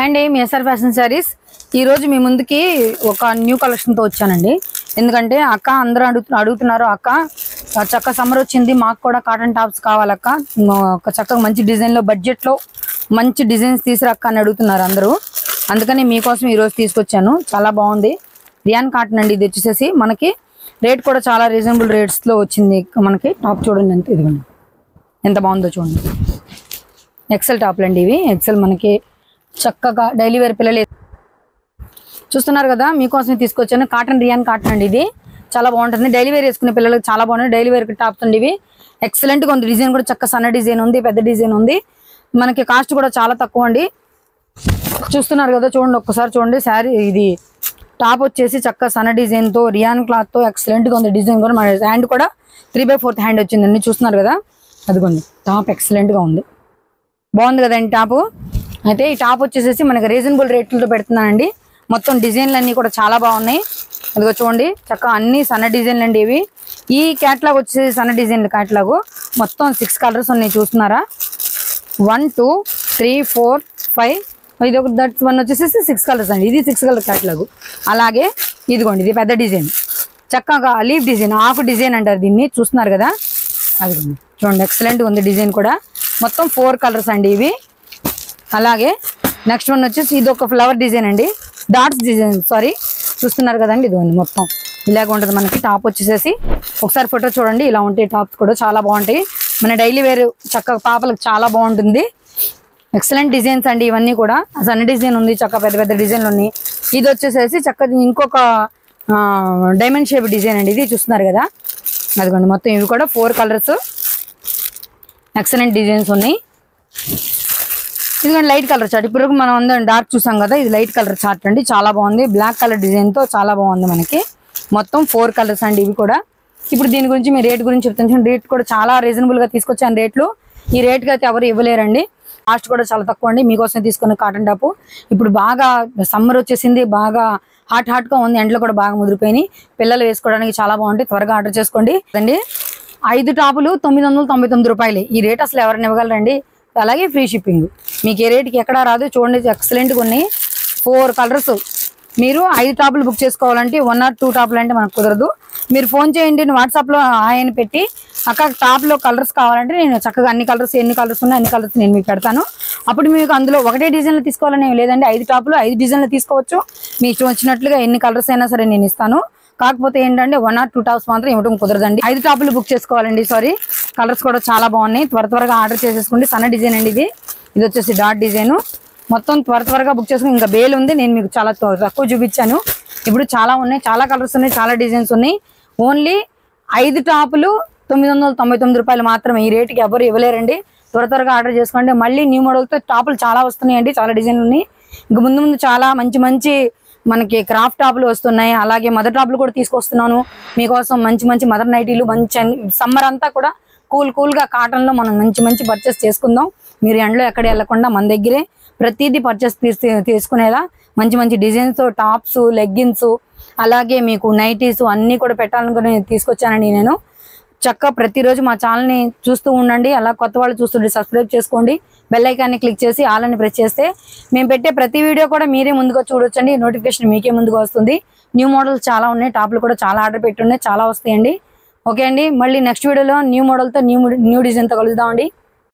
And మీ SR fashion saris ఈ రోజు మీ ముందుకి ఒక న్యూ కలెక్షన్ తో వచ్చానండి. ఎందుకంటే అక్క అందరూ అడుగుతున్నారు, అక్క చక్క సమ్మర్ వచ్చింది, మాకు కూడా కాటన్ టాప్స్ కావాలక్క, ఒక చక్కగా మంచి డిజైన్ లో బడ్జెట్ లో మంచి డిజైన్స్ తీసుకురక్క అని అడుగుతున్నారు అందరూ. అందుకని మీకోసం ఈ రోజు తీసుకొచ్చాను. చాలా బాగుంది, రియాన్ కాటన్ అండి. ఇది వచ్చేసేసి మనకి రేట్ కూడా చాలా రీజనబుల్ రేట్స్ లో వచ్చింది. మనకి టాప్ చూడండి ఎంత ఇదిగోండి, ఎంత బాగుందో చూడండి. ఎక్సెల్ టాప్లు అండి ఇవి. ఎక్సెల్ మనకి చక్కగా డైలీ వేర్ పిల్లలు చూస్తున్నారు కదా, మీకోసం తీసుకొచ్చాను. కాటన్ రియాన్ కాటన్ అండి. ఇది చాలా బాగుంటుంది, డైలీ వేర్ వేసుకునే పిల్లలకు చాలా బాగుంటుంది. డైలీ వేర్ టాప్స్ అండి ఇవి. ఎక్సలెంట్ గా ఉంది, డిజైన్ కూడా చక్క సన్న డిజైన్ ఉంది, పెద్ద డిజైన్ ఉంది. మనకి కాస్ట్ కూడా చాలా తక్కువ అండి. చూస్తున్నారు కదా, చూడండి ఒక్కసారి చూడండి. శారీ ఇది టాప్ వచ్చేసి చక్క సన్న డిజైన్ తో రియాన్ క్లాత్ తో ఎక్సలెంట్ గా ఉంది. డిజైన్ కూడా మన హ్యాండ్ కూడా 3/4 హ్యాండ్ వచ్చిందండి. చూస్తున్నారు కదా, అదిగోండి టాప్ ఎక్సలెంట్ గా ఉంది, బాగుంది కదండి టాప్. అయితే ఈ టాప్ వచ్చేసేసి మనకి రీజనబుల్ రేట్లతో పెడుతున్నానండి. మొత్తం డిజైన్లు అన్ని కూడా చాలా బాగున్నాయి. అదిగో చూడండి చక్కగా అన్ని సన్న డిజైన్లు అండి ఇవి. ఈ క్యాట్లాగ్ వచ్చేసి సన్న డిజైన్లు క్యాట్లాగ్ మొత్తం 6 కలర్స్ ఉన్నాయి. చూస్తున్నారా, 1 2 3 4 5 ఇది ఒక దట్ వన్ వచ్చేసి 6 కలర్స్ అండి. ఇది 6 కలర్ క్యాట్లాగ్. అలాగే ఇదిగోండి, ఇది పెద్ద డిజైన్, చక్కగా లీఫ్ డిజైన్, ఆకు డిజైన్ అంటారు దీన్ని. చూస్తున్నారు కదా, అదిగోండి చూడండి ఎక్సలెంట్ ఉంది డిజైన్ కూడా. మొత్తం 4 కలర్స్ అండి ఇవి. అలాగే నెక్స్ట్ వన్ వచ్చేసి ఇది ఒక ఫ్లవర్ డిజైన్ అండి, డాట్స్ డిజైన్ సారీ. చూస్తున్నారు కదండి, ఇది ఉంది మొత్తం ఇలాగ ఉంటుంది మనకి. టాప్ వచ్చేసేసి ఒకసారి ఫోటో చూడండి, ఇలా ఉంటాయి టాప్స్ కూడా చాలా బాగుంటాయి. మన డైలీ వేర్ చక్కగా పాపలకు చాలా బాగుంటుంది. ఎక్సలెంట్ డిజైన్స్ అండి ఇవన్నీ కూడా. సన్న డిజైన్ ఉంది, చక్క పెద్ద పెద్ద డిజైన్లు ఉన్నాయి. ఇది వచ్చేసేసి చక్కగా ఇంకొక డైమండ్ షేప్ డిజైన్ అండి ఇది. చూస్తున్నారు కదా, అదిగోండి మొత్తం ఇవి కూడా 4 కలర్స్ ఎక్సలెంట్ డిజైన్స్ ఉన్నాయి. ఇదిగోండి లైట్ కలర్ చార్ట్. ఇప్పుడు మనం అందరం డార్క్ చూసాం కదా, ఇది లైట్ కలర్ చార్ట్ అండి, చాలా బాగుంది. బ్లాక్ కలర్ డిజైన్ తో చాలా బాగుంది మనకి. మొత్తం 4 కలర్స్ అండి ఇవి కూడా. ఇప్పుడు దీని గురించి మీ రేట్ గురించి చెప్తాను. రేట్ కూడా చాలా రీజనబుల్ గా తీసుకొచ్చాను రేట్లు. ఈ రేట్ కి అయితే ఎవరు ఇవ్వలేరండి. కాస్ట్ కూడా చాలా తక్కువ అండి. మీకోసం తీసుకున్న కాటన్ టాప్. ఇప్పుడు బాగా సమ్మర్ వచ్చేసింది, బాగా హాట్ గా ఉంది, ఎండలు కూడా బాగా ముదిరిపోయినాయి. పిల్లలు వేసుకోవడానికి చాలా బాగుంటాయి. త్వరగా ఆర్డర్ చేసుకోండి అండి. 5 టాపులు 999 రూపాయలు. ఈ రేట్ అసలు ఎవరిని ఇవ్వగలరండి. అలాగే ఫ్రీ షిప్పింగ్. మీకు ఏ రేట్కి ఎక్కడా రాదు. చూడండి ఎక్సలెంట్గా ఉన్నాయి. 4 కలర్స్. మీరు 5 టాపులు బుక్ చేసుకోవాలంటే 1 or 2 టాపులు అంటే మనకు కుదరదు. మీరు ఫోన్ చేయండి, వాట్సాప్లో ఆయన పెట్టి అక్కడ టాప్లో కలర్స్ కావాలంటే నేను చక్కగా అన్ని కలర్స్ ఎన్ని కలర్స్ ఉన్నాయి అన్ని కలర్స్ నేను మీకు పెడతాను. అప్పుడు మీకు అందులో ఒకటే డిజైన్లు తీసుకోవాలని లేదండి. 5 టాపులు 5 డిజైన్లు తీసుకోవచ్చు. మీ ఇష్టం వచ్చినట్లుగా ఎన్ని కలర్స్ అయినా సరే నేను ఇస్తాను. కాకపోతే ఏంటంటే 1 or 2 టాప్స్ మాత్రం ఇవ్వడం కుదరదండి. 5 టాపులు బుక్ చేసుకోవాలండి. సారీ, కలర్స్ కూడా చాలా బాగున్నాయి. త్వరగా ఆర్డర్ చేసేసుకోండి. సన్న డిజైన్ అండి ఇది. ఇది వచ్చేసి డాట్ డిజైన్. మొత్తం త్వరగా బుక్ చేసుకుని. ఇంకా బేల్ ఉంది, నేను మీకు చాలా తక్కువ చూపించాను. ఇప్పుడు చాలా ఉన్నాయి, చాలా కలర్స్ ఉన్నాయి, చాలా డిజైన్స్ ఉన్నాయి. ఓన్లీ 5 టాపులు 999 రూపాయలు మాత్రమే. ఈ రేటుకి ఎవరు ఇవ్వలేరండి. త్వరగా ఆర్డర్ చేసుకోండి. మళ్ళీ న్యూ మోడల్తో టాపులు చాలా వస్తున్నాయండి, చాలా డిజైన్లు ఉన్నాయి. ఇంక ముందు చాలా మంచి మనకి క్రాఫ్ట్ టాపులు వస్తున్నాయి. అలాగే మదర్ టాపులు కూడా తీసుకొస్తున్నాను మీకోసం. మంచి మదర్ నైటీలు. మంచి సమ్మర్ అంతా కూడా కూల్ గా కాటన్ లో మనం మంచి పర్చేస్ చేసుకుందాం. మీరు ఎండలో ఎక్కడ వెళ్ళకుండా మన దగ్గరే ప్రతిదీ పర్చేస్ తీసుకునేలా మంచి డిజైన్స్ టాప్స్, లెగ్గిన్స్, అలాగే మీకు నైటీస్ అన్ని కూడా పెట్టాలని తీసుకొచ్చానండి నేను. చక్కగా ప్రతిరోజు మా ఛానల్ని చూస్తూ ఉండండి. అలా కొత్త వాళ్ళు చూస్తుంటే సబ్స్క్రైబ్ చేసుకోండి. బెల్ ఐకాన్ని క్లిక్ చేసి ఆల్ అని ప్రెస్ చేస్తే మేము పెట్టే ప్రతి వీడియో కూడా మీరే ముందుగా చూడొచ్చండి. నోటిఫికేషన్ మీకే ముందుగా వస్తుంది. న్యూ మోడల్స్ చాలా ఉన్నాయి, టాప్లు కూడా చాలా ఆర్డర్ పెట్టున్నాయి, చాలా వస్తాయండి. ఓకే అండి, మళ్ళీ నెక్స్ట్ వీడియోలో న్యూ మోడల్తో న్యూ డిజైన్తో కలుద్దామండి.